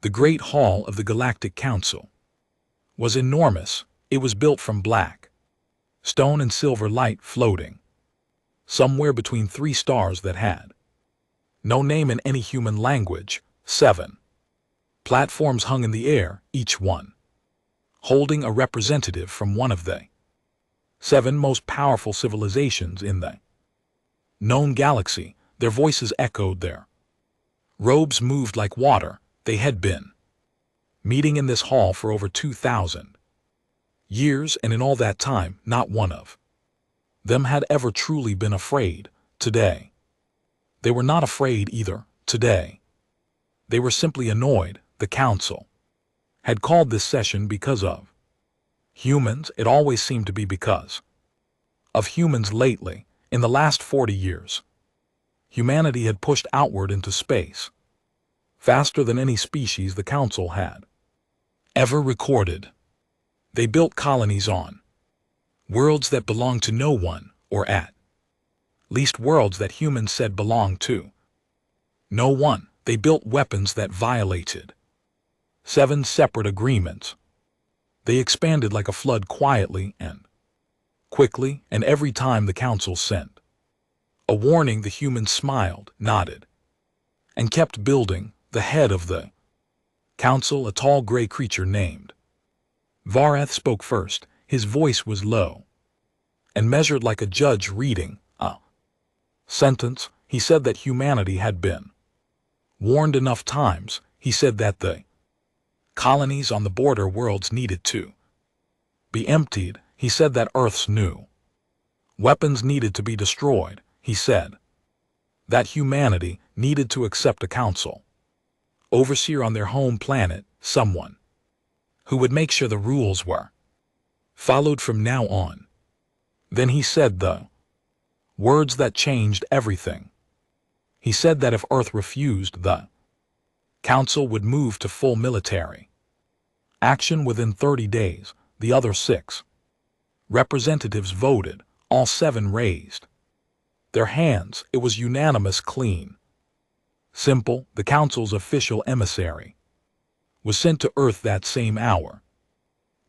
The Great Hall of the Galactic Council was enormous. It was built from black stone and silver light floating somewhere between three stars that had no name in any human language. 7 platforms hung in the air, each one holding a representative from one of the 7 most powerful civilizations in the known galaxy. Their voices echoed there. Robes moved like water. They had been meeting in this hall for over 2,000 years, and in all that time, not one of them had ever truly been afraid. Today, they were not afraid either. Today, they were simply annoyed. The council had called this session because of humans. It always seemed to be because of humans lately. In the last 40 years, humanity had pushed outward into space faster than any species the council had ever recorded. They built colonies on worlds that belonged to no one, or at least worlds that humans said belonged to no one. They built weapons that violated 7 separate agreements. They expanded like a flood, quietly and quickly, and every time the council sent a warning, the humans smiled, nodded, and kept building. The head of the council, a tall gray creature named Varath, spoke first. His voice was low and measured like a judge reading a sentence. He said that humanity had been warned enough times. He said that the colonies on the border worlds needed to be emptied. He said that Earth's new weapons needed to be destroyed. He said that humanity needed to accept a council overseer on their home planet, someone who would make sure the rules were followed from now on. Then he said the words that changed everything. He said that if Earth refused, the council would move to full military action within 30 days. The other 6 representatives voted. All 7 raised their hands. It was unanimous, clean, simple. The council's official emissary was sent to Earth that same hour,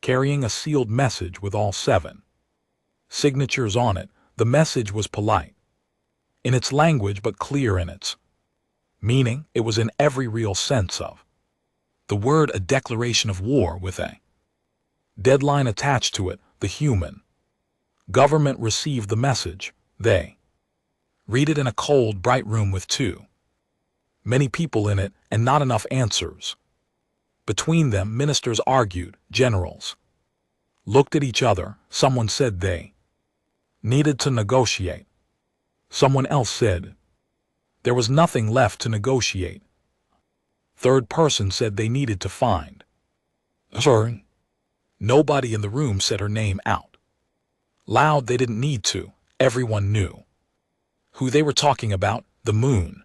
carrying a sealed message with all 7 signatures on it. The message was polite in its language but clear in its meaning. It was in every real sense of the word a declaration of war with a deadline attached to it. The human government received the message. They read it in a cold, bright room with too many people in it and not enough answers. Between them, ministers argued, generals looked at each other. Someone said they needed to negotiate. Someone else said there was nothing left to negotiate. Third person said they needed to find her. Nobody in the room said her name out loud. They didn't need to. Everyone knew who they were talking about. The moon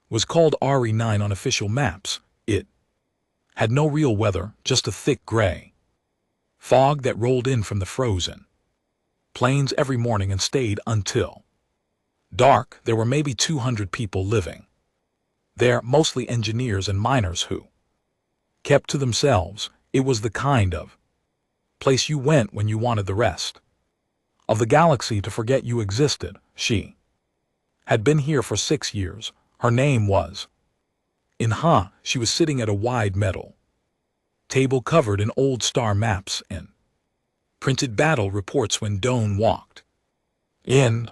was called RE9 on official maps. It had no real weather, just a thick gray fog that rolled in from the frozen plains every morning and stayed until dark. There were maybe 200 people living there, mostly engineers and miners who kept to themselves. It was the kind of place you went when you wanted the rest of the galaxy to forget you existed. She had been here for 6 years. Her name was Inha. She was sitting at a wide metal table covered in old star maps and printed battle reports when Doan walked in.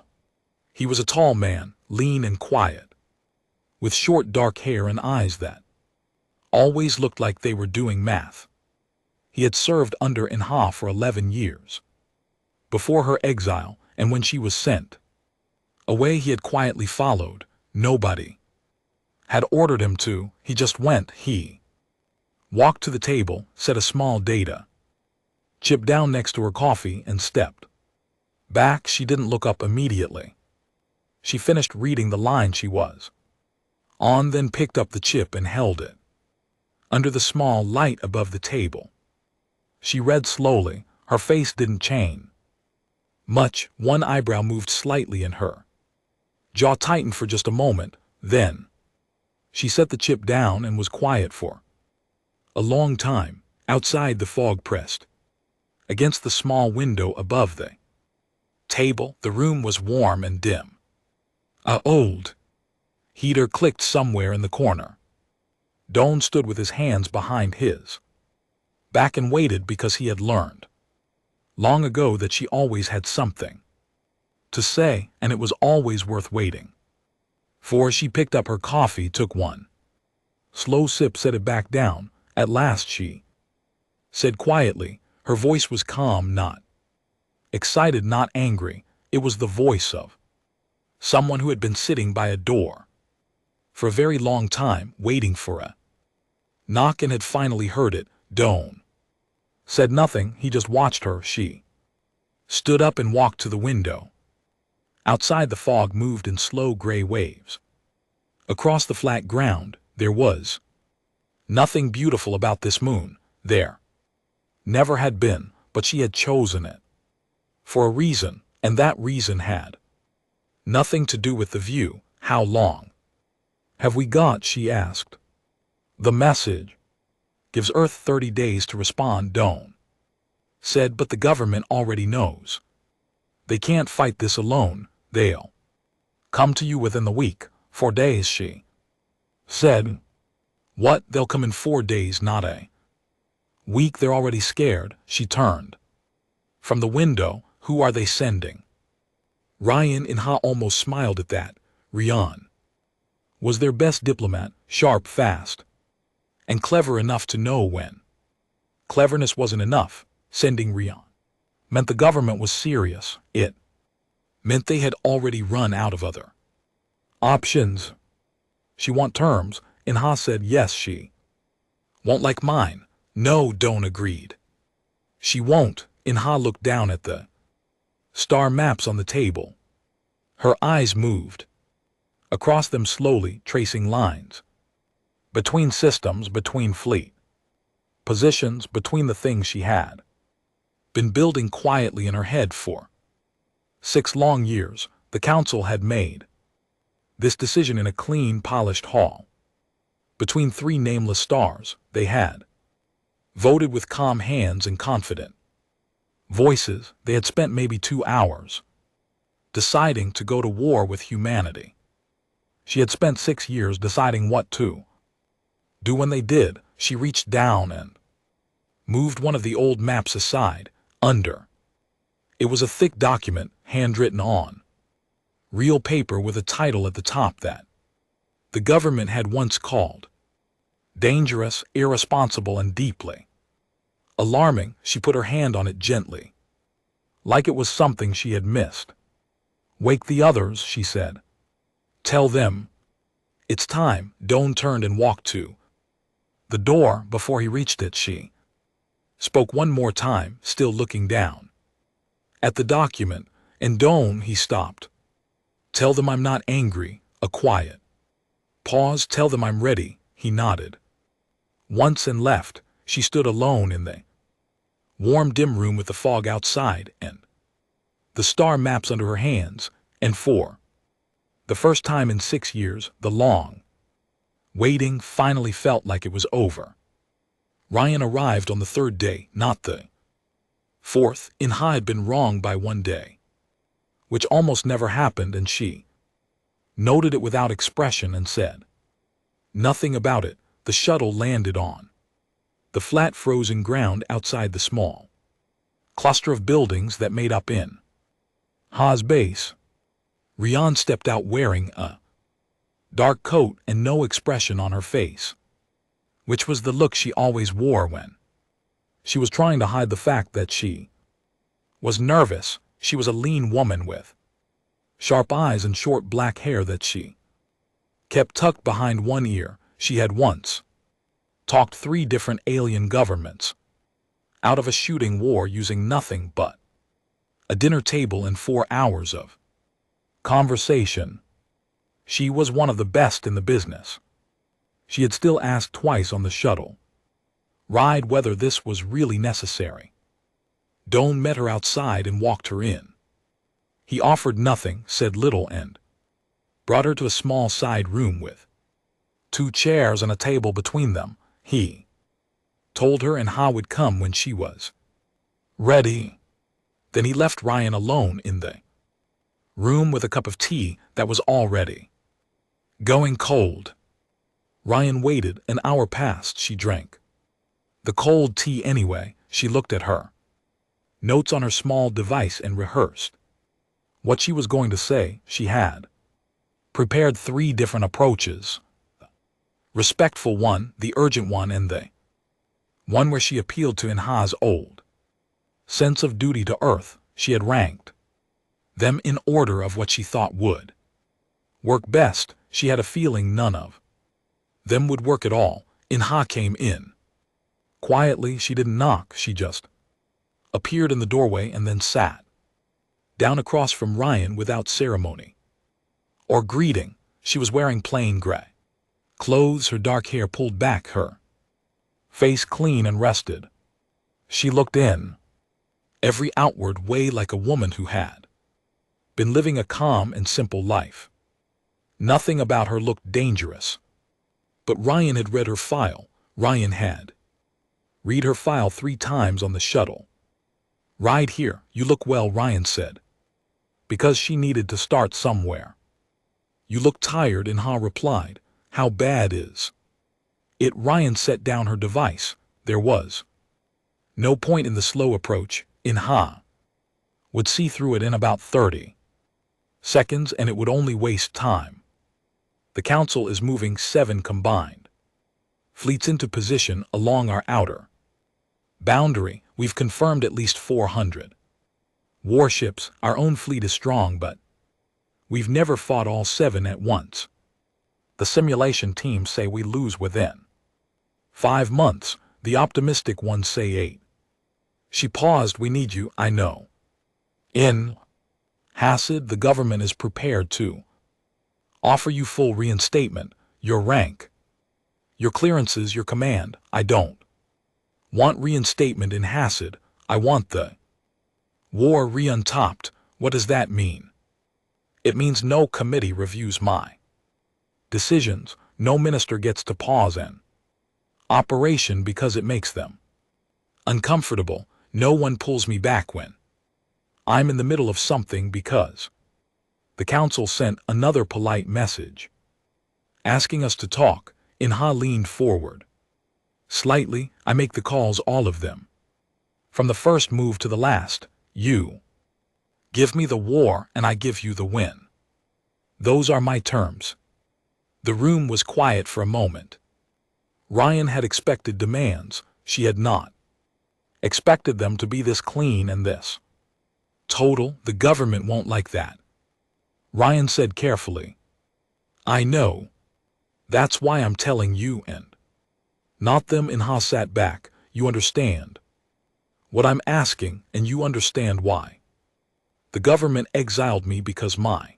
He was a tall man, lean and quiet, with short dark hair and eyes that always looked like they were doing math. He had served under Inha for 11 years before her exile, and when she was sent away he had quietly followed. Nobody had ordered him to. He just went. He walked to the table, set a small data chip down next to her coffee, and stepped back. She didn't look up immediately. She finished reading the line she was on, then picked up the chip and held it under the small light above the table. She read slowly. Her face didn't change much. One eyebrow moved slightly in her jaw tightened for just a moment. Then she set the chip down and was quiet for A long time, outside the fog pressed against the small window above the table. The room was warm and dim. A old heater clicked somewhere in the corner. Doan stood with his hands behind his back and waited, because he had learned long ago that she always had something to say, and it was always worth waiting for. She picked up her coffee, took one slow sip, set it back down. At last she said quietly. Her voice was calm, not excited, not angry. It was the voice of someone who had been sitting by a door for a very long time, waiting for a knock, and had finally heard it. Doan said nothing. He just watched her. She stood up and walked to the window. Outside, the fog moved in slow gray waves. Across the flat ground, there was nothing beautiful about this moon. There never had been, but she had chosen it for a reason, and that reason had nothing to do with the view. How long have we got? She asked. The message gives Earth 30 days to respond, Doan said, but the government already knows. They can't fight this alone. They'll come to you within the week. 4 days, she said. What? They'll come in 4 days, not a week. They're already scared. She turned from the window. Who are they sending? Ryan in Ha almost smiled at that. Rian was their best diplomat, sharp, fast, and clever enough to know when cleverness wasn't enough. Sending Rian meant the government was serious. It meant they had already run out of other options. She want terms? And Ha said yes. She won't like mine. No, Doan agreed. She won't. And Ha looked down at the star maps on the table. Her eyes moved across them slowly, tracing lines between systems, between fleet positions, between the things she had been building quietly in her head for 6 long years. The council had made this decision in a clean, polished hall. Between 3 nameless stars, they had voted with calm hands and confident voices. They had spent maybe 2 hours deciding to go to war with humanity. She had spent 6 years deciding what to do. When they did, she reached down and moved one of the old maps aside. Under it was a thick document, handwritten on real paper, with a title at the top that the government had once called dangerous, irresponsible, and deeply alarming. She put her hand on it gently, like it was something she had missed. Wake the others, she said. Tell them it's time. Doan turned and walked to the door. Before he reached it, she spoke one more time, still looking down at the document. And Doan, he stopped. Tell them I'm not angry. A quiet pause. Tell them I'm ready. He nodded once and left. She stood alone in the warm, dim room with the fog outside and the star maps under her hands. And for the first time in 6 years, the long waiting finally felt like it was over. Ryan arrived on the 3rd day, not the 4th. In Ha had been wrong by 1 day, which almost never happened, and she noted it without expression and said nothing about it. The shuttle landed on the flat, frozen ground outside the small cluster of buildings that made up in Ha's base. Rian stepped out wearing a dark coat and no expression on her face, which was the look she always wore when she was trying to hide the fact that she was nervous. She was a lean woman with sharp eyes and short black hair that she kept tucked behind one ear. She had once talked 3 different alien governments out of a shooting war using nothing but a dinner table and 4 hours of conversation. She was one of the best in the business. She had still asked twice on the shuttle ride whether this was really necessary. Doan met her outside and walked her in. He offered nothing, said little, and brought her to a small side room with 2 chairs and a table between them. He told her and Ha would come when she was ready. Then he left Ryan alone in the room with a cup of tea that was already going cold. Ryan waited. An hour passed. She drank the cold tea anyway. She looked at her notes on her small device and rehearsed what she was going to say. She had prepared 3 different approaches. The respectful one, the urgent one, and the one where she appealed to Inha's old sense of duty to Earth. She had ranked them in order of what she thought would work best. She had a feeling none of them would work at all. Inha came in quietly. She didn't knock. She just appeared in the doorway and then sat down across from Ryan without ceremony or greeting. She was wearing plain gray clothes, her dark hair pulled back, her face clean and rested. She looked in every outward way like a woman who had been living a calm and simple life. Nothing about her looked dangerous. But Ryan had read her file. Ryan had read her file 3 times on the shuttle ride here. You look well, Ryan said, because she needed to start somewhere. You look tired, Inha replied. How bad is it? Ryan set down her device. There was no point in the slow approach. Inha would see through it in about 30 seconds, and it would only waste time. The Council is moving 7 combined fleets into position along our outer boundary. We've confirmed at least 400 warships. Our own fleet is strong, but we've never fought all 7 at once. The simulation teams say we lose within 5 months. The optimistic ones say 8. She paused. We need you, I know. In Hasid, the government is prepared to offer you full reinstatement, your rank, your clearances, your command. I don't want reinstatement in Hasid. I want the war re-untopped. What does that mean? It means no committee reviews my decisions. No minister gets to pause an operation because it makes them uncomfortable. No one pulls me back when I'm in the middle of something, because the Council sent another polite message asking us to talk. Inha leaned forward slightly. I make the calls, all of them, from the first move to the last. You give me the war and I give you the win. Those are my terms. The room was quiet for a moment. Ryan had expected demands. She had not expected them to be this clean and this total. The government won't like that, Ryan said carefully. I know. That's why I'm telling you and not them. Inha sat back. You understand what I'm asking, and you understand why. The government exiled me because my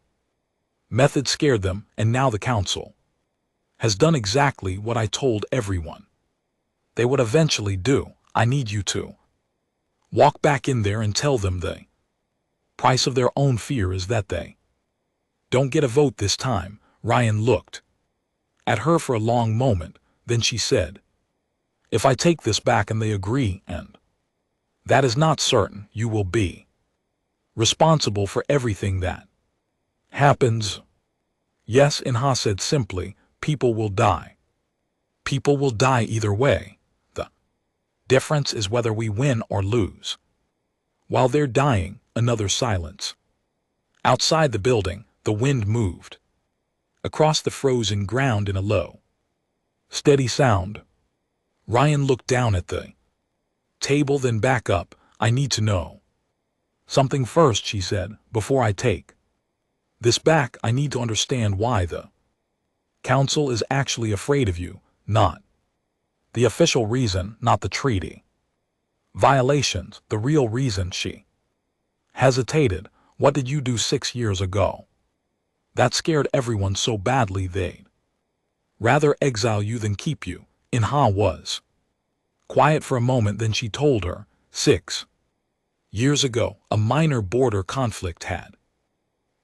method scared them, and now the Council has done exactly what I told everyone they would eventually do. I need you to walk back in there and tell them the price of their own fear is that they don't get a vote this time. Ryan looked at her for a long moment. Then she said, if I take this back and they agree, and that is not certain, you will be responsible for everything that happens. Yes, Inha said simply. People will die. People will die either way. The difference is whether we win or lose. While they're dying, another silence. Outside the building, the wind moved across the frozen ground in a low, steady sound. Ryan looked down at the table, then back up. I need to know something first, she said, before I take this back. I need to understand why the Council is actually afraid of you, not the official reason, not the treaty violations, the real reason. She hesitated. What did you do 6 years ago that scared everyone so badly they'd rather exile you than keep you? Inha was quiet for a moment, then she told her, 6 years ago, a minor border conflict had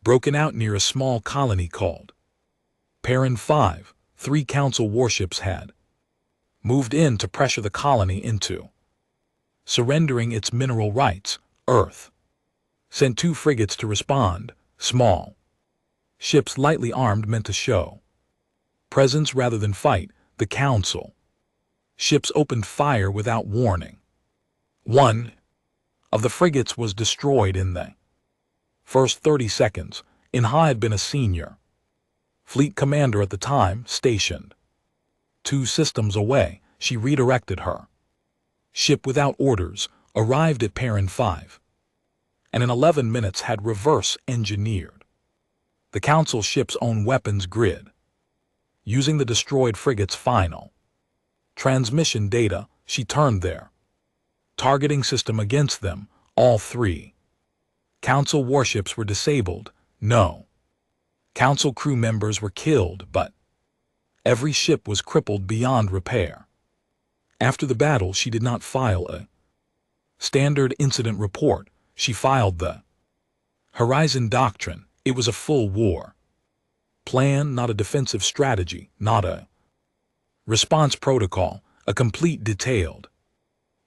broken out near a small colony called Perrin 5. 3 Council warships had moved in to pressure the colony into surrendering its mineral rights. Earth sent 2 frigates to respond, small ships lightly armed meant to show presence rather than fight. The Council ships opened fire without warning. One of the frigates was destroyed in the first 30 seconds. Inha had been a senior fleet commander at the time, stationed 2 systems away. She redirected her ship without orders, arrived at Perrin 5, and in 11 minutes had reverse-engineered the Council ship's own weapons grid. Using the destroyed frigate's final transmission data, she turned their targeting system against them. All 3 Council warships were disabled. No Council crew members were killed, but every ship was crippled beyond repair. After the battle, she did not file a standard incident report. She filed the Horizon Doctrine. It was a full war plan, not a defensive strategy, not a response protocol, a complete detailed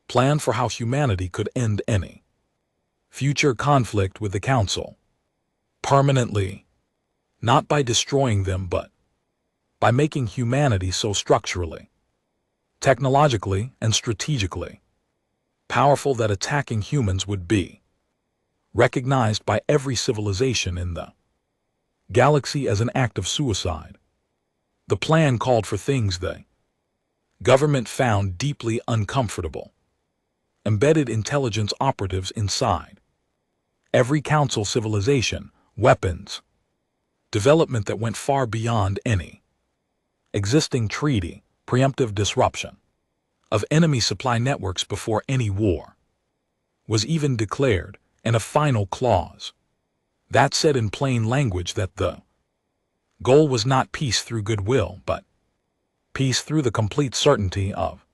plan for how humanity could end any future conflict with the Council permanently, not by destroying them but by making humanity so structurally, technologically, and strategically powerful that attacking humans would be recognized by every civilization in the galaxy as an act of suicide. The plan called for things the government found deeply uncomfortable: embedded intelligence operatives inside every Council civilization, weapons development that went far beyond any existing treaty, preemptive disruption of enemy supply networks before any war was even declared, and a final clause that said in plain language that the goal was not peace through goodwill, but peace through the complete certainty of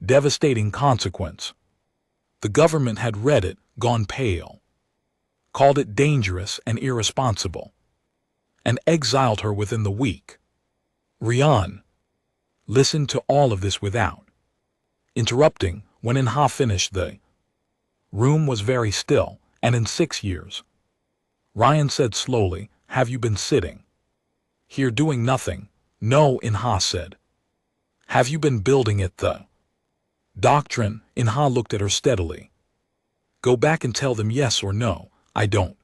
devastating consequence. The government had read it, gone pale, called it dangerous and irresponsible, and exiled her within the week. Rian listened to all of this without interrupting. When Inha finished, the room was very still. And in 6 years, Ryan said slowly, have you been sitting here doing nothing? No, Inha said. Have you been building it? The doctrine. Inha looked at her steadily. Go back and tell them yes or no. I don't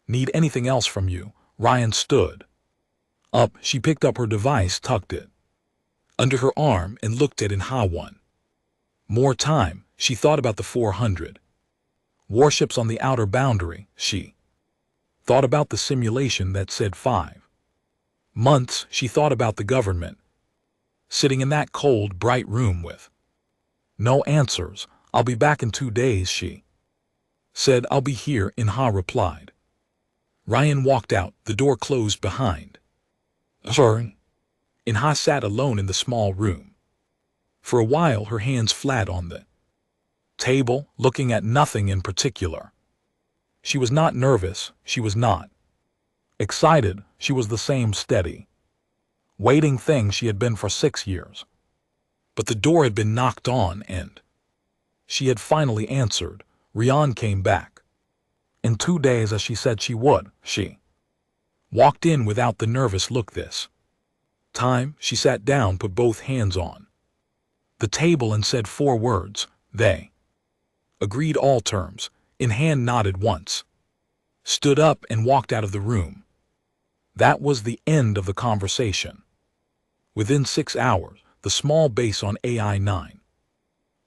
need anything else from you. Ryan stood up. She picked up her device, tucked it under her arm, and looked at Inha one more time. She thought about the 400 warships on the outer boundary. She thought about the simulation that said 5 months. She thought about the government sitting in that cold, bright room with no answers. I'll be back in 2 days, she said. I'll be here, Inha replied. Ryan walked out. The door closed behind her. Inha sat alone in the small room. For a while, her hands flat on the table, looking at nothing in particular. She was not nervous. She was not excited. She was the same steady, waiting thing she had been for 6 years. But the door had been knocked on, and she had finally answered. Rian came back. In 2 days, as she said she would. She walked in without the nervous look this time. She sat down, put both hands on the table, and said 4 words. They agreed all terms. Inhan nodded once, stood up, and walked out of the room. That was the end of the conversation. Within 6 hours, the small base on AI-9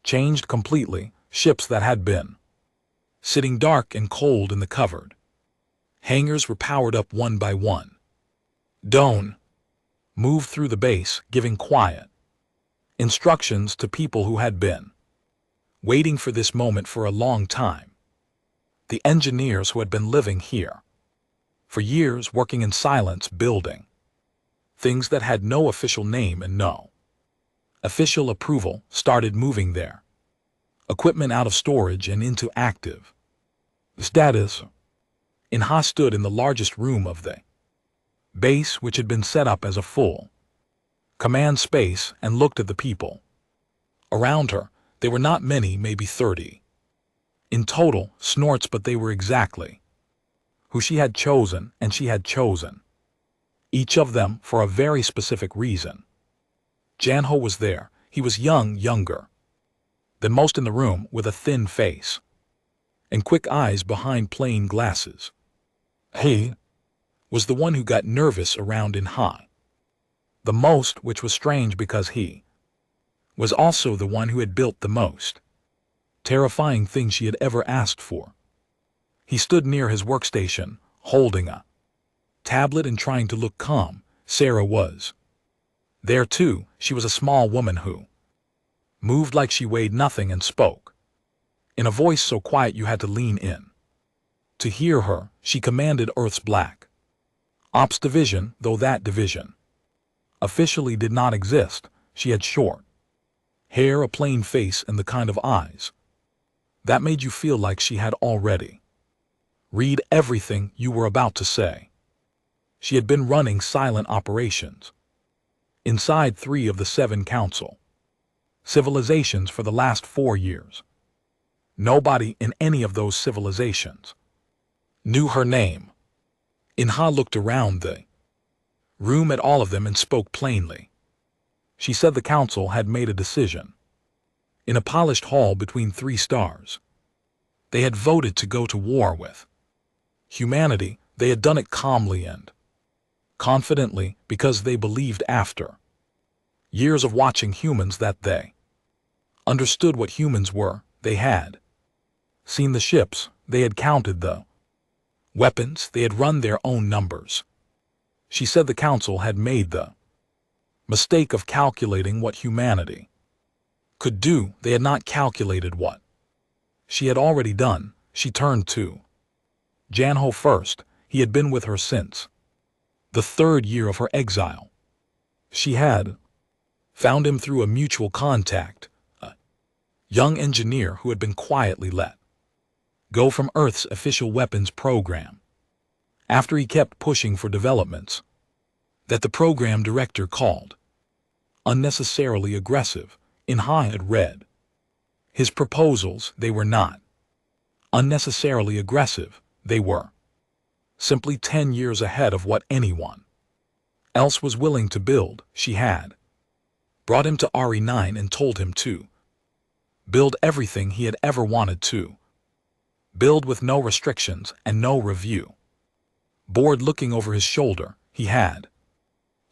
changed completely. Ships that had been sitting dark and cold in the covered hangars were powered up one by one. Doan moved through the base, giving quiet instructions to people who had been waiting for this moment for a long time. The engineers who had been living here for years, working in silence, building things that had no official name and no official approval, started moving their equipment out of storage and into active status. Inha stood in the largest room of the base, which had been set up as a full command space, and looked at the people. Around her, there were not many, maybe 30. In total, snorts, but they were exactly who she had chosen, and she had chosen each of them for a very specific reason. Janho was there. He was younger than most in the room, with a thin face and quick eyes behind plain glasses. He was the one who got nervous around in high the most, which was strange because he was also the one who had built the most terrifying thing she had ever asked for. He stood near his workstation, holding a tablet and trying to look calm. Sarah was there too. She was a small woman who moved like she weighed nothing and spoke in a voice so quiet you had to lean in to hear her. She commanded Earth's Black Ops Division, though that division officially did not exist. She had short hair, a plain face, and the kind of eyes that made you feel like she had already read everything you were about to say. She had been running silent operations inside 3 of the 7 council civilizations for the last 4 years. Nobody in any of those civilizations knew her name. Inha looked around the room at all of them and spoke plainly. She said the council had made a decision. In a polished hall between 3 stars, they had voted to go to war with humanity. They had done it calmly and confidently because they believed, after years of watching humans, that they understood what humans were. They had seen the ships, they had counted the weapons, they had run their own numbers. She said the council had made the mistake of calculating what humanity could do. They had not calculated what she had already done. She turned to Janho first. He had been with her since the 3rd year of her exile. She had found him through a mutual contact, a young engineer who had been quietly let go from Earth's official weapons program after he kept pushing for developments that the program director called unnecessarily aggressive. Inha had read his proposals. They were not unnecessarily aggressive. They were simply 10 years ahead of what anyone else was willing to build. She had brought him to RE9 and told him to build everything he had ever wanted to build, with no restrictions and no review board looking over his shoulder. He had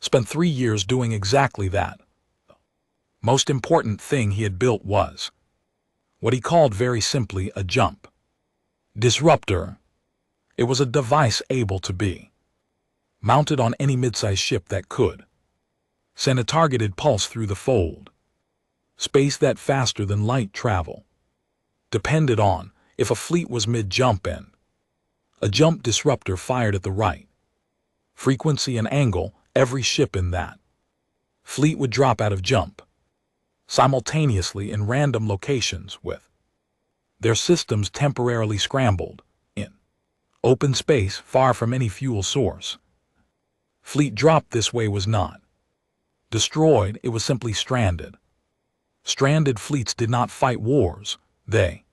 spent 3 years doing exactly that. The most important thing he had built was what he called very simply a jump disruptor. It was a device able to be mounted on any mid-sized ship that could send a targeted pulse through the fold space that faster than light travel depended on. If a fleet was mid-jump and a jump disruptor fired at the right frequency and angle, every ship in that fleet would drop out of jump simultaneously in random locations, with their systems temporarily scrambled in open space far from any fuel source. Fleet dropped this way was not destroyed, it was simply stranded. Stranded fleets did not fight wars. They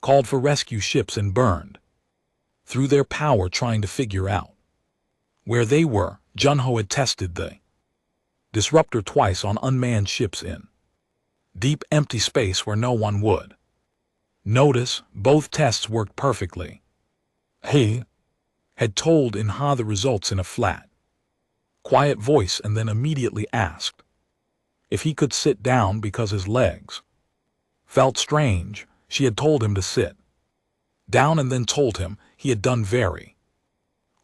called for rescue ships and burned through their power trying to figure out where they were. Junho had tested the disruptor twice on unmanned ships in deep empty space where no one would notice. Both tests worked perfectly. He had told Inha the results in a flat, quiet voice, and then immediately asked if he could sit down because his legs felt strange. She had told him to sit down and then told him he had done very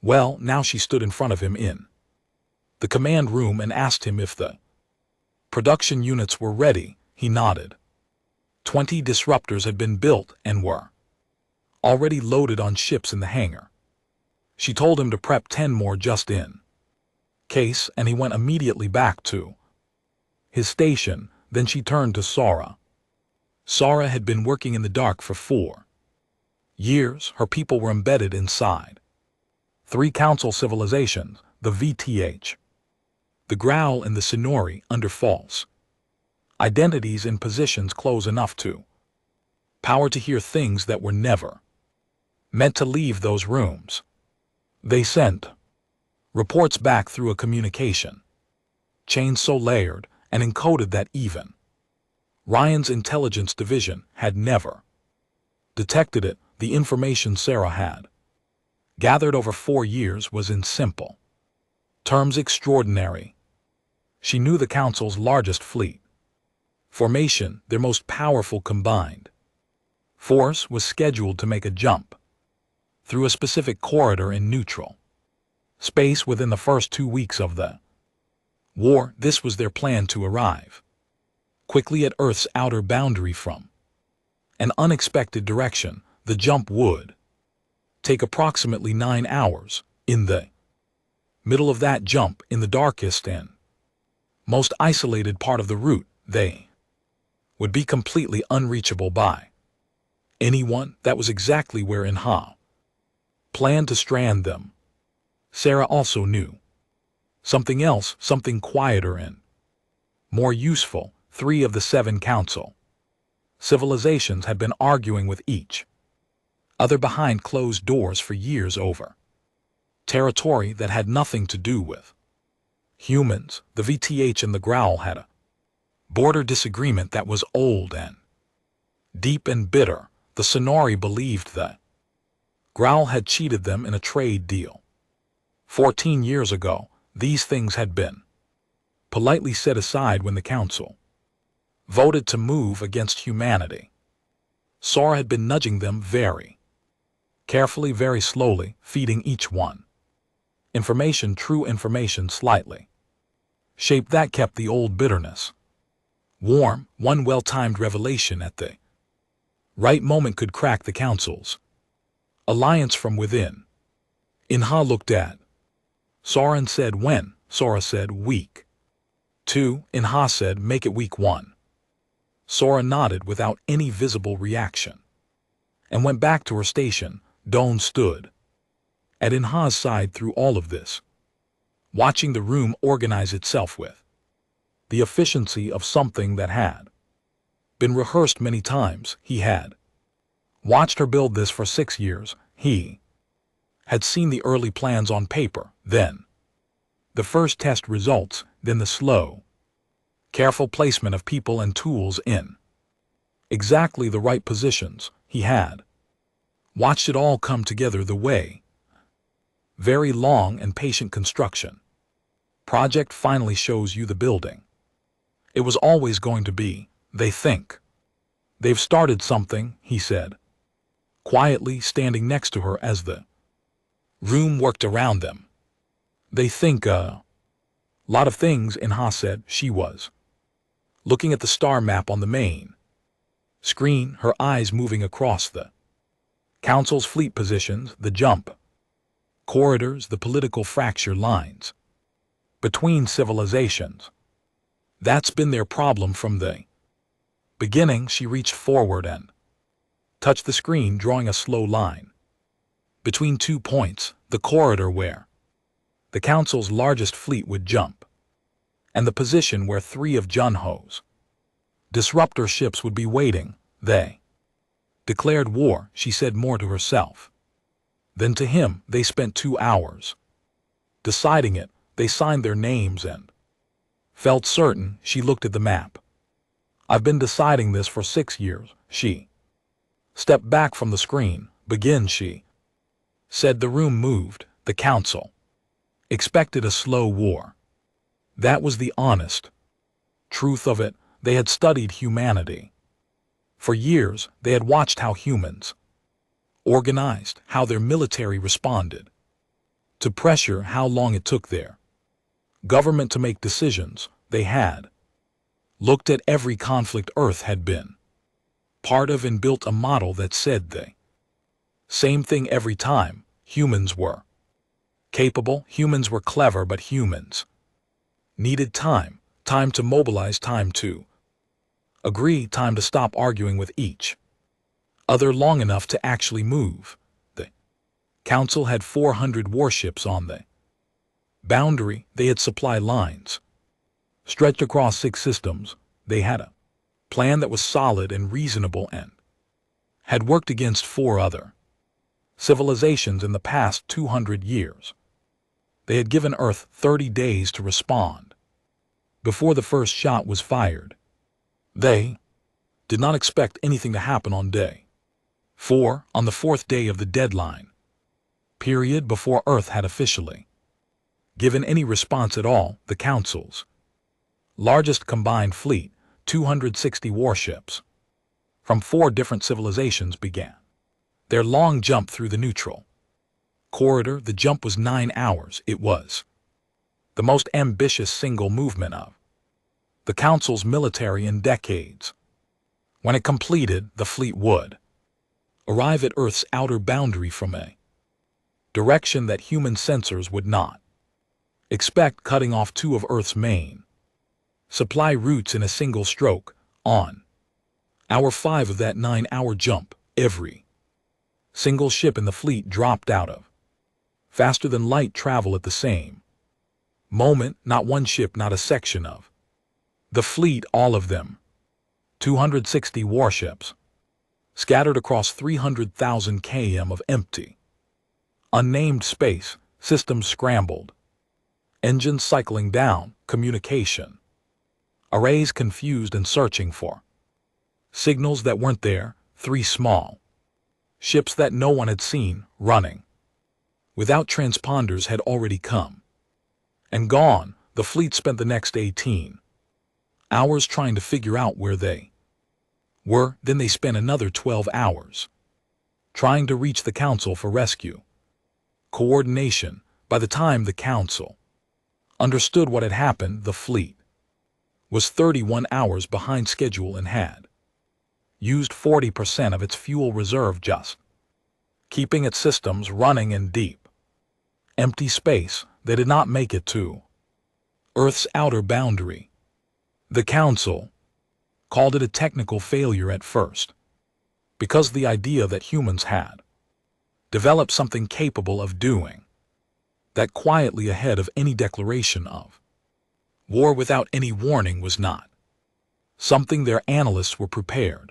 well. Now she stood in front of him in the command room and asked him if the production units were ready. He nodded. 20 disruptors had been built and were already loaded on ships in the hangar. She told him to prep 10 more just in case, and he went immediately back to his station. Then she turned to Sora. Sora had been working in the dark for 4 years. Her people were embedded inside 3 council civilizations, the VTH The growl and the sonori under false identities in positions close enough to power to hear things that were never meant to leave those rooms. They sent reports back through a communication chain so layered and encoded that even Ryan's intelligence division had never detected it. The information Sarah had gathered over 4 years was in simple terms extraordinary. She knew the Council's largest fleet formation, their most powerful combined force, was scheduled to make a jump through a specific corridor in neutral space within the first 2 weeks of the war. This was their plan to arrive quickly at Earth's outer boundary from an unexpected direction. The jump would take approximately 9 hours. In the middle of that jump, in the darkest and most isolated part of the route, they would be completely unreachable by anyone. That was exactly where Inha planned to strand them. Sarah also knew something else, something quieter and more useful. 3 of the 7 council civilizations had been arguing with each other behind closed doors for years over territory that had nothing to do with humans. The VTH and the Growl had a border disagreement that was old and deep and bitter. The Sonari believed that Growl had cheated them in a trade deal 14 years ago. These things had been politely set aside when the Council voted to move against humanity. Sora had been nudging them very carefully, very slowly, feeding each one information, true information, slightly shaped that kept the old bitterness warm. One well-timed revelation at the right moment could crack the Council's alliance from within. Inha looked at Sora and said, when? Sora said, week 2. Inha said, make it week 1. Sora nodded without any visible reaction and went back to her station. Dawn stood at Inha's side through all of this, watching the room organize itself with the efficiency of something that had been rehearsed many times. He had watched her build this for 6 years. He had seen the early plans on paper, then the first test results, then the slow, careful placement of people and tools in exactly the right positions. He had watched it all come together the way very long and patient construction project finally shows you the building. It was always going to be. They think they've started something, he said, quietly, standing next to her as the room worked around them. They think a lot of things, Inha said. She was looking at the star map on the main screen, her eyes moving across the Council's fleet positions, the jump corridors, the political fracture lines between civilizations. That's been their problem from the beginning. She reached forward and touched the screen, drawing a slow line between 2 points, the corridor where the Council's largest fleet would jump, and the position where 3 of Junho's disruptor ships would be waiting. They declared war, she said, more to herself than to him. They spent 2 hours deciding it. They signed their names and felt certain. She looked at the map. I've been deciding this for 6 years. She stepped back from the screen. Begin, she said. The room moved. The Council expected a slow war. That was the honest truth of it. They had studied humanity for years. They had watched how humans organized, how their military responded to pressure, how long it took their government to make decisions. They had looked at every conflict Earth had been part of and built a model that said the same thing every time. Humans were capable, humans were clever, but humans needed time. Time to mobilize, time to agree, time to stop arguing with each other long enough to actually move. The Council had 400 warships on the Boundary, they had supply lines. Stretched across 6 systems, they had a plan that was solid and reasonable and had worked against 4 other civilizations in the past 200 years. They had given Earth 30 days to respond before the first shot was fired. They did not expect anything to happen on day 4, on the 4th day of the deadline period before Earth had officially given any response at all. The Council's largest combined fleet, 260 warships from 4 different civilizations, began their long jump through the neutral corridor. The jump was 9 hours. It was the most ambitious single movement of the Council's military in decades. When it completed, the fleet would arrive at Earth's outer boundary from a direction that human sensors would not expect, cutting off 2 of Earth's main supply routes in a single stroke. On hour 5 of that 9-hour jump, every single ship in the fleet dropped out of faster than light travel at the same moment. Not one ship, not a section of the fleet, all of them, 260 warships, scattered across 300,000 km of empty, unnamed space, systems scrambled, engines cycling down, communication arrays confused and searching for signals that weren't there, 3 small ships that no one had seen, running without transponders, had already come and gone. The fleet spent the next 18 hours trying to figure out where they were. Then they spent another 12 hours trying to reach the Council for rescue coordination. By the time the Council understood what had happened, the fleet was 31 hours behind schedule and had used 40% of its fuel reserve just keeping its systems running in deep, empty space. They did not make it to Earth's outer boundary. The Council called it a technical failure at first, because the idea that humans had developed something capable of doing that quietly ahead of any declaration of war without any warning was not something their analysts were prepared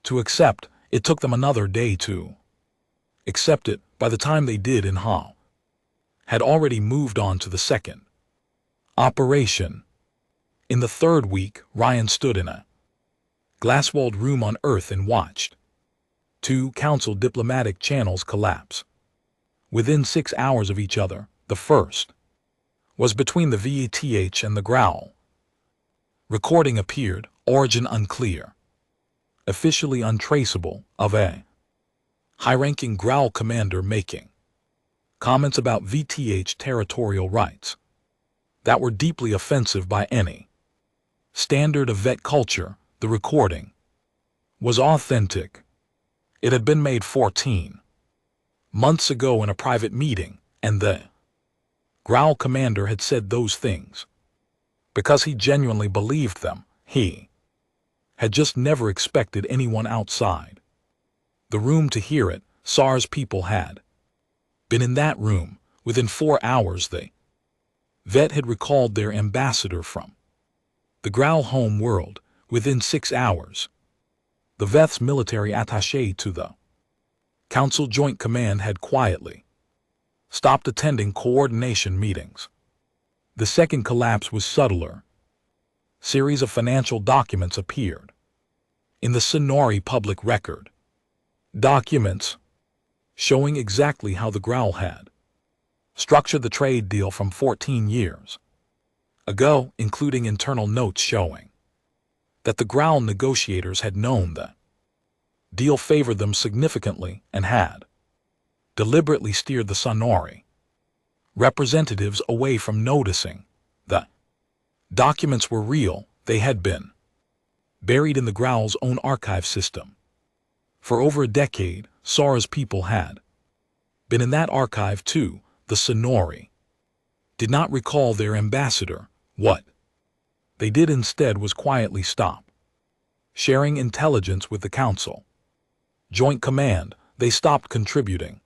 to accept. It took them another day to accept it. By the time they did, Inha had already moved on to the second operation. In the 3rd week, Ryan stood in a glass-walled room on Earth and watched 2 Council diplomatic channels collapse within 6 hours of each other. The first was between the VETH and the Growl. Recording appeared, origin unclear, officially untraceable, of a high-ranking Growl commander making comments about VTH territorial rights that were deeply offensive by any standard of vet culture. The recording was authentic. It had been made 14 months ago in a private meeting, and the Growl commander had said those things because he genuinely believed them. He had just never expected anyone outside the room to hear it. SARS people had been in that room. Within 4 hours, the vet had recalled their ambassador from the Growl home world. Within 6 hours, the vet's military attaché to the Council Joint Command had quietly stopped attending coordination meetings. The second collapse was subtler. Series of financial documents appeared in the Sonori public record. Documents showing exactly how the Growl had structured the trade deal from 14 years ago, including internal notes showing that the Growl negotiators had known the deal favored them significantly and had deliberately steered the Sonori representatives away from noticing the documents were real. They had been buried in the Growl's own archive system. For over a decade, SARS people had been in that archive too. The Sonori did not recall their ambassador. What they did instead was quietly stop sharing intelligence with the Council Joint Command. They stopped contributing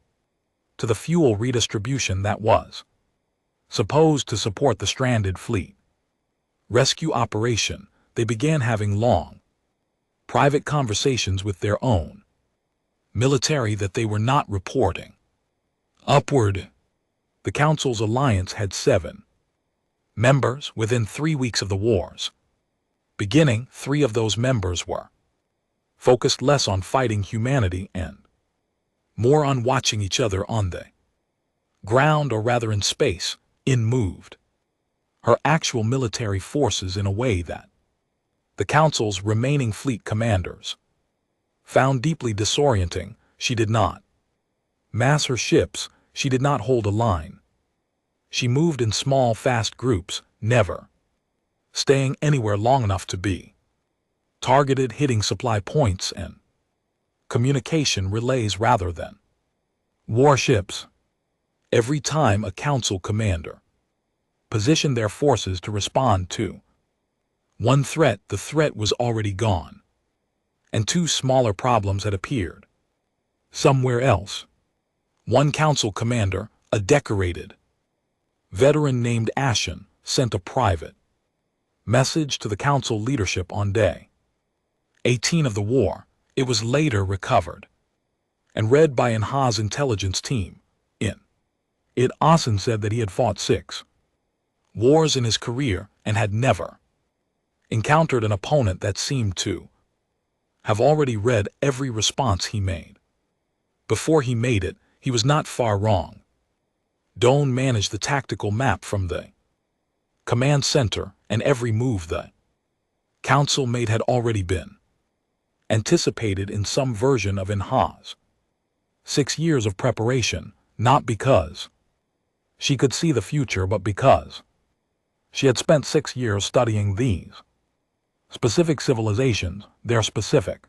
to the fuel redistribution that was supposed to support the stranded fleet. Rescue operation, they began having long, private conversations with their own military that they were not reporting. Upward. The Council's alliance had 7 members within 3 weeks of the wars. Beginning, 3 of those members were focused less on fighting humanity and more on watching each other on the ground, or rather in space, moved her actual military forces in a way that the Council's remaining fleet commanders found deeply disorienting. She did not mass her ships, she did not hold a line. She moved in small, fast groups, never staying anywhere long enough to be targeted, hitting supply points and communication relays rather than warships. Every time a Council commander positioned their forces to respond to one threat, the threat was already gone, and 2 smaller problems had appeared somewhere else. One Council commander, a decorated veteran named Ashen, sent a private message to the Council leadership on day 18 of the war. It was later recovered and read by Inha's intelligence team. In it, Asen said that he had fought 6 wars in his career and had never encountered an opponent that seemed to have already read every response he made. Before he made it, he was not far wrong. Doan managed the tactical map from the command center, and every move the Council made had already been anticipated in some version of Inha's 6 years of preparation, not because she could see the future, but because she had spent 6 years studying these specific civilizations, their specific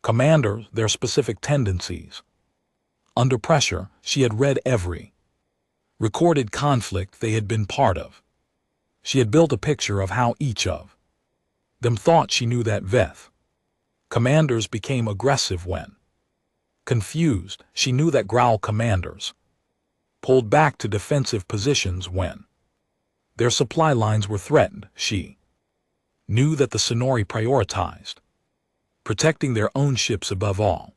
commanders, their specific tendencies. Under pressure, she had read every recorded conflict they had been part of. She had built a picture of how each of them thought. She knew that Veth commanders became aggressive when confused. She knew that Growl commanders pulled back to defensive positions when their supply lines were threatened. She knew that the Sonori prioritized protecting their own ships above all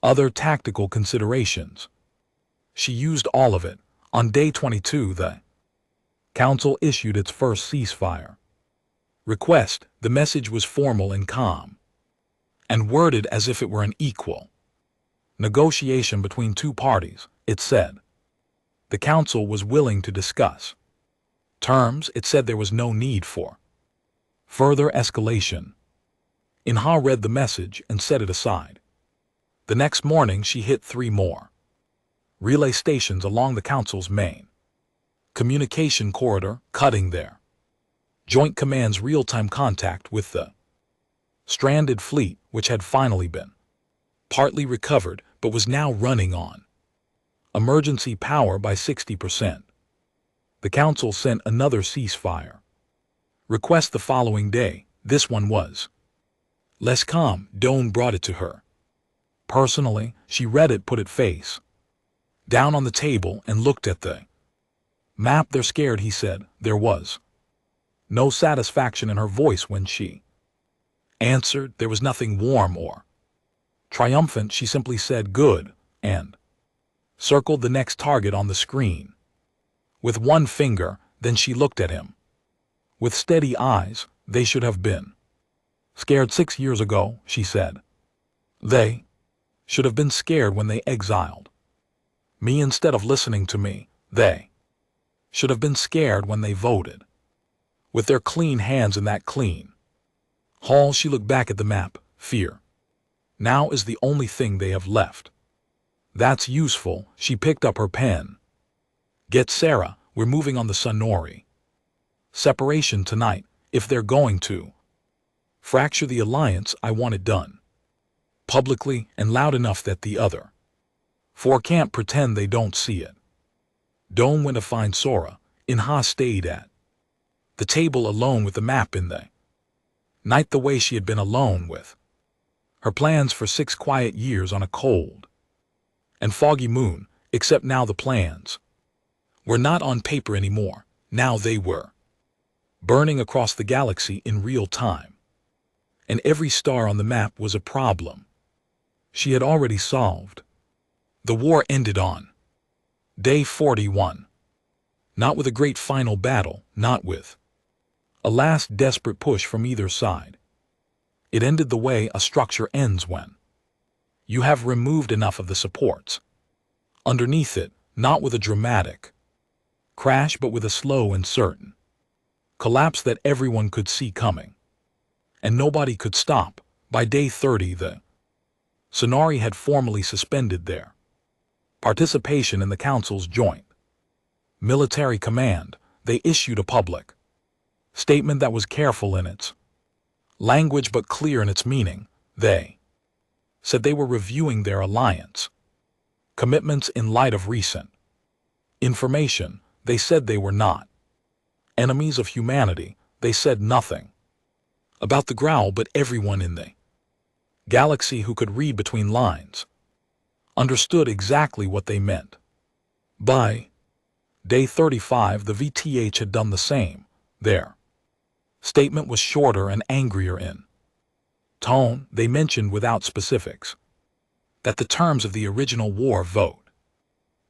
other tactical considerations. She used all of it. On day 22, the Council issued its first ceasefire request. The message was formal and calm, and worded as if it were an equal negotiation between 2 parties. It said the Council was willing to discuss terms. It said there was no need for further escalation. Inha read the message and set it aside. The next morning, she hit 3 more relay stations along the Council's main communication corridor, cutting their joint command's real-time contact with the stranded fleet, which had finally been partly recovered but was now running on emergency power by 60%. The Council sent another ceasefire request the following day. This one was less calm. Doan brought it to her personally. She read it, put it face down on the table, and looked at the map. They're scared, he said. There was no satisfaction in her voice when she answered. There was nothing warm or triumphant. She simply said good and circled the next target on the screen with one finger. Then she looked at him with steady eyes. They should have been scared 6 years ago, she said. They should have been scared when they exiled me instead of listening to me. They should have been scared when they voted with their clean hands in that clean hall. She looked back at the map. Fear now is the only thing they have left. That's useful. She picked up her pen. Get Sarah, we're moving on the Sonori separation tonight. If they're going to fracture the alliance, I want it done publicly and loud enough that the other 4 can't pretend they don't see it. Doan went to find Sora. Inha stayed at the table alone with the map in the night, the way she had been alone with her plans for 6 quiet years on a cold and foggy moon, except now the plans were not on paper anymore. Now they were burning across the galaxy in real time. And every star on the map was a problem she had already solved. The war ended on day 41. Not with a great final battle, not with a last desperate push from either side. It ended the way a structure ends when you have removed enough of the supports underneath it, not with a dramatic crash but with a slow and certain collapse that everyone could see coming. And nobody could stop. By day 30 the Sonari had formally suspended their participation in the Council's joint military command. They issued a public statement that was careful in its language but clear in its meaning. They said they were reviewing their alliance commitments in light of recent information. They said they were not enemies of humanity. They said nothing about the growl, but everyone in the galaxy who could read between lines understood exactly what they meant. By day 35, the VTH had done the same. Their statement was shorter and angrier in tone. They mentioned without specifics that the terms of the original war vote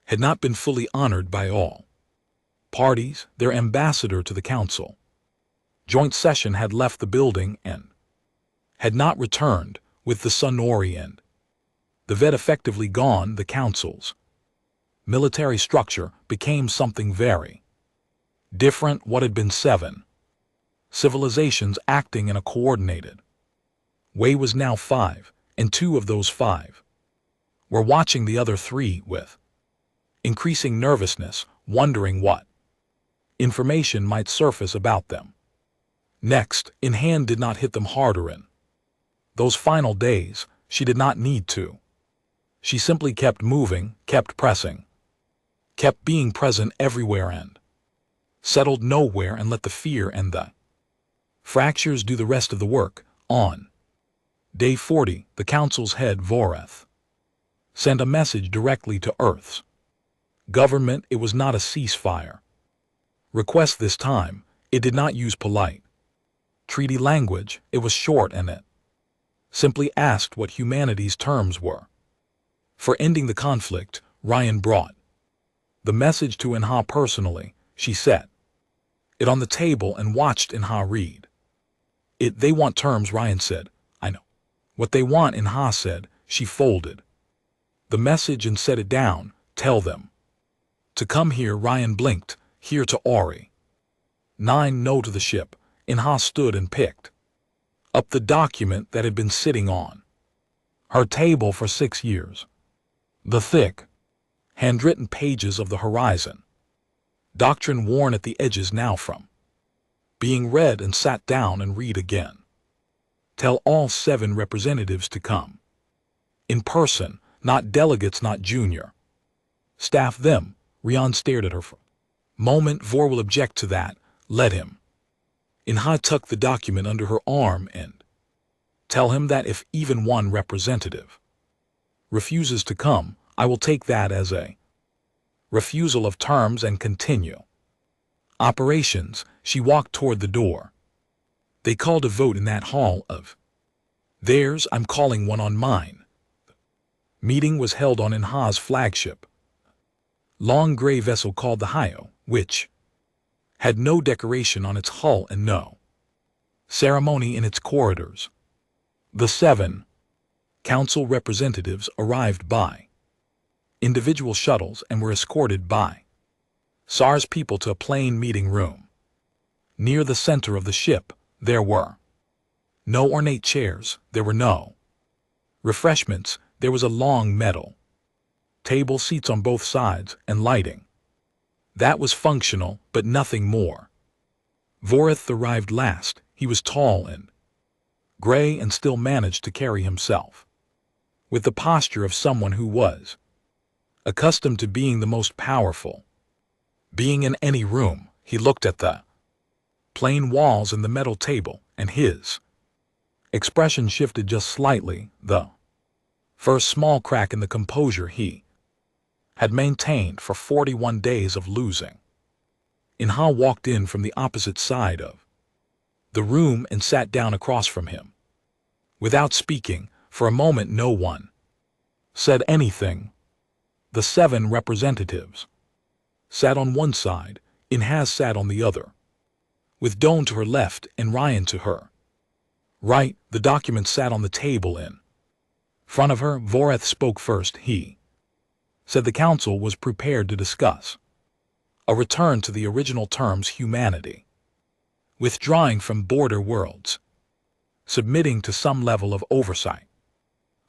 had not been fully honored by all parties. Their ambassador to the Council joint session had left the building and had not returned. With the Sonori and the Vet effectively gone, the Council's military structure became something very different. What had been 7 civilizations acting in a coordinated way was now 5, and 2 of those 5 were watching the other 3 with increasing nervousness, wondering what information might surface about them next. In hand did not hit them harder in those final days. She did not need to. She simply kept moving, kept pressing, kept being present everywhere and settled nowhere, and let the fear and the fractures do the rest of the work. On day 40, the Council's head Voreth sent a message directly to Earth's government. It was not a ceasefire request this time. It did not use polite treaty language. It was short, and it simply asked what humanity's terms were for ending the conflict. Ryan brought the message to Inha personally. She set it on the table and watched Inha read it. They want terms, Ryan said. I know what they want, Inha said. She folded the message and set it down. Tell them to come here. Ryan blinked. Here to Ori 9. No, to the ship. Inha stood and picked up the document that had been sitting on her table for 6 years. The thick, handwritten pages of the Horizon Doctrine, worn at the edges now from being read, and sat down and read again. Tell all 7 representatives to come in person, not delegates, not junior staff. Them. Rian stared at her for a moment. Vor will object to that. Let him. Inha tucked the document under her arm and tell him that if even one representative refuses to come, I will take that as a refusal of terms and continue operations. She walked toward the door. They called a vote in that hall of theirs. I'm calling one on mine. Meeting was held on Inha's flagship long gray vessel called the Hayo, which had no decoration on its hull and no ceremony in its corridors. The 7 council representatives arrived by individual shuttles and were escorted by SARS people to a plain meeting room. Near the center of the ship, there were no ornate chairs, there were no refreshments, there was a long metal table, seats on both sides, and lighting that was functional, but nothing more. Voreth arrived last. He was tall and gray and still managed to carry himself with the posture of someone who was accustomed to being the most powerful being in any room. He looked at the plain walls and the metal table, and his expression shifted just slightly. The first small crack in the composure he had maintained for 41 days of losing. Inha walked in from the opposite side of the room and sat down across from him. Without speaking, for a moment no one said anything. The 7 representatives sat on one side, Inha sat on the other, with Doan to her left and Ryan to her right. The document sat on the table in front of her. Voreth spoke first. He said the council was prepared to discuss a return to the original terms: humanity, withdrawing from border worlds, submitting to some level of oversight,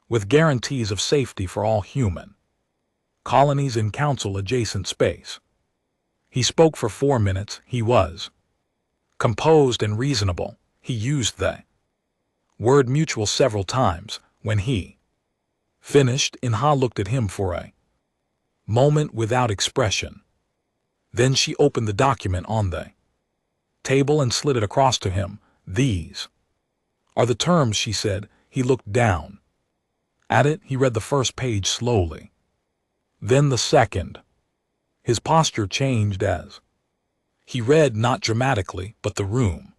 with guarantees of safety for all human colonies in council-adjacent space. He spoke for 4 minutes. He was composed and reasonable. He used the word mutual several times. When he finished, Inha looked at him for a moment without expression. Then she opened the document on the table and slid it across to him. These are the terms, she said. He looked down at it. He read the first page slowly, then the second. His posture changed as he read, not dramatically, but the room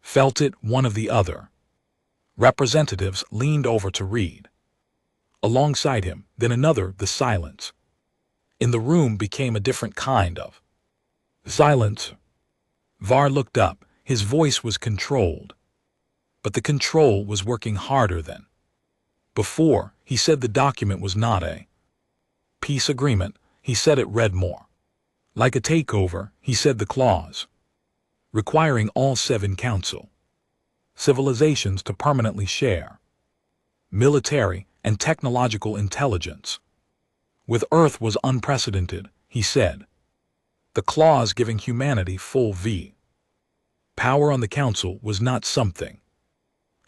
felt it. One of the other representatives leaned over to read alongside him, then another. The silence in the room became a different kind of silence. Var looked up. His voice was controlled, but the control was working harder than before. He said the document was not a peace agreement. He said it read more like a takeover. He said the clause requiring all 7 council civilizations to permanently share military and technological intelligence with Earth was unprecedented. He said the clause giving humanity full power on the council was not something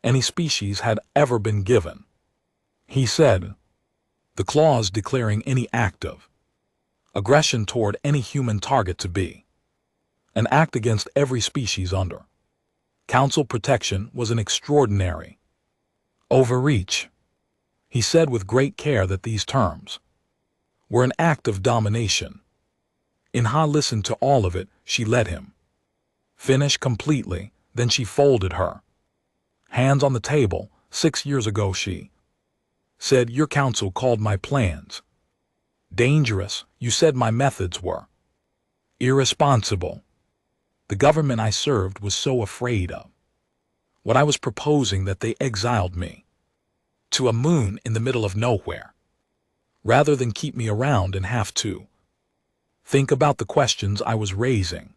any species had ever been given. He said the clause declaring any act of aggression toward any human target to be an act against every species under council protection was an extraordinary overreach. He said with great care that these terms were an act of domination. Inha listened to all of it. She let him finish completely, then she folded her hands on the table. 6 years ago, she said, your council called my plans dangerous. You said my methods were irresponsible. The government I served was so afraid of what I was proposing that they exiled me to a moon in the middle of nowhere, rather than keep me around and have to think about the questions I was raising.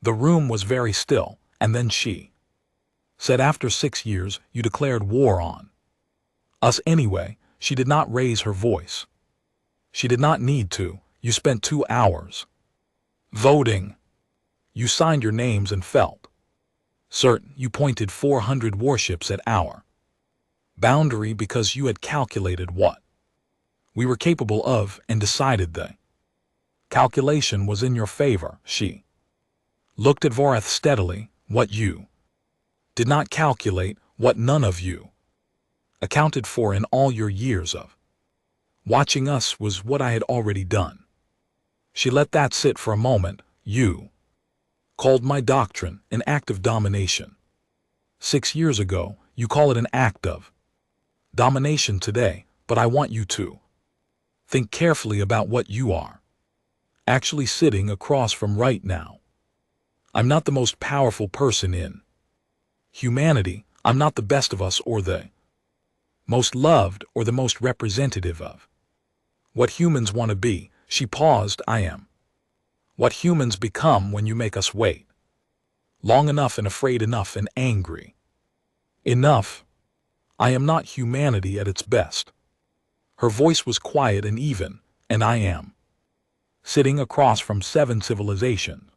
The room was very still, and then she said, after 6 years, you declared war on us anyway. She did not raise her voice. She did not need to. You spent 2 hours voting. You signed your names and felt certain. You pointed 400 warships at our boundary because you had calculated what we were capable of and decided the calculation was in your favor. She looked at Voreth steadily. What you did not calculate, what none of you accounted for in all your years of watching us, was what I had already done. She let that sit for a moment. You called my doctrine an act of domination 6 years ago. You call it an act of domination today, but I want you to think carefully about what you are actually sitting across from right now. I'm not the most powerful person in humanity. I'm not the best of us or the most loved or the most representative of what humans want to be. She paused. I am what humans become when you make us wait long enough and afraid enough and angry enough. I am not humanity at its best. Her voice was quiet and even, and I am sitting across from 7 civilizations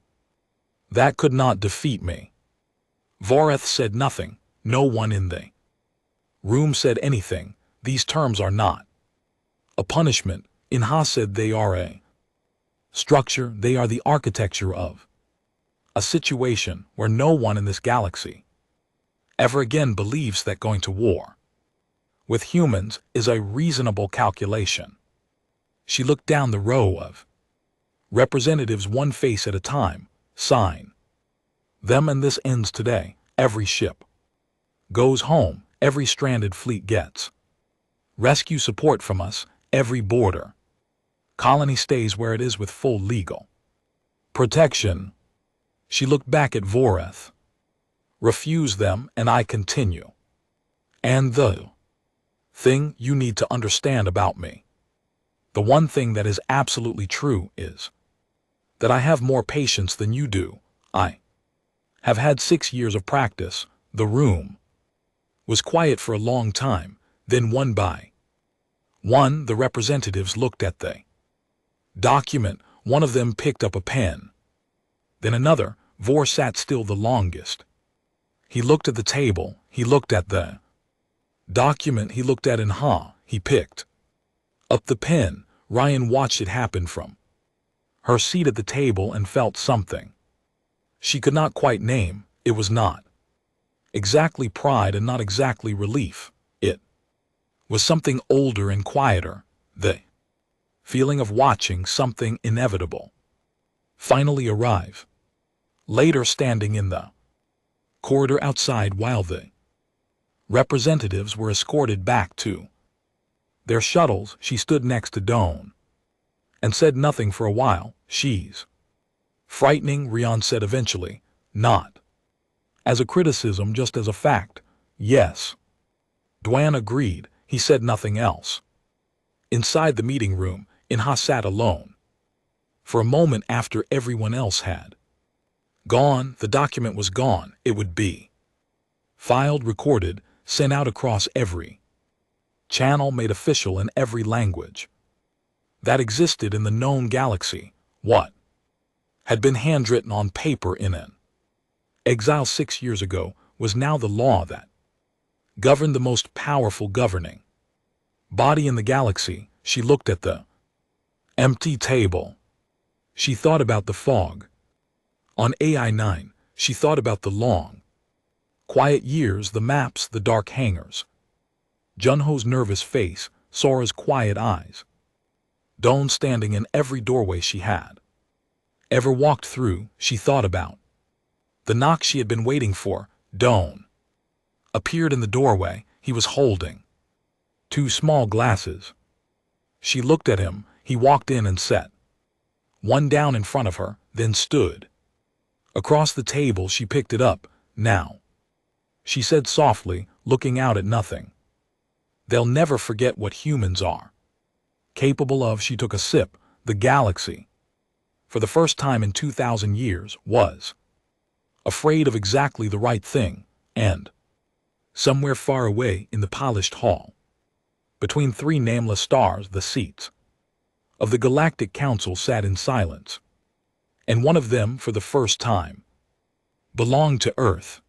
that could not defeat me. Voreth said nothing. No one in the room said anything. These terms are not a punishment. Inha said they are a structure. They are the architecture of a situation where no one in this galaxy ever again believes that going to war with humans is a reasonable calculation. She looked down the row of representatives, one face at a time. Sign them, and this ends today. Every ship goes home. Every stranded fleet gets rescue support from us. Every border colony stays where it is with full legal protection. She looked back at Voreth. Refuse them, and I continue. And the thing you need to understand about me, the one thing that is absolutely true, is that I have more patience than you do. I have had 6 years of practice. The room was quiet for a long time. Then one by one, the representatives looked at the document. One of them picked up a pen. Then another. Vor sat still the longest. He looked at the table. He looked at the document. He looked at Inha. He picked up the pen. Ryan watched it happen from her seat at the table and felt something she could not quite name. It was not exactly pride and not exactly relief. It was something older and quieter. The feeling of watching something inevitable finally arrive. Later, standing in the corridor outside while the representatives were escorted back to their shuttles, she stood next to Doan and said nothing for a while. She's frightening, Rion said eventually, not as a criticism, just as a fact. Yes, Dwan agreed. He said nothing else. Inside the meeting room, Inha sat alone. For a moment after everyone else had gone, the document was gone. It would be filed, recorded, sent out across every channel, made official in every language that existed in the known galaxy. What had been handwritten on paper in an exile 6 years ago was now the law that governed the most powerful governing body in the galaxy. She looked at the empty table. She thought about the fog on AI-9. She thought about the long, quiet years, the maps, the dark hangars, Junho's nervous face, Sora's quiet eyes, Dawn standing in every doorway she had ever walked through. She thought about the knock she had been waiting for. Dawn appeared in the doorway. He was holding 2 small glasses. She looked at him. He walked in and set one down in front of her, then stood across the table. She picked it up. Now, she said softly, looking out at nothing, they'll never forget what humans are capable of. She took a sip. The galaxy, for the first time in 2,000 years, was afraid of exactly the right thing. And somewhere far away in the polished hall, between 3 nameless stars, the seats of the Galactic Council sat in silence. And one of them, for the first time, belonged to Earth.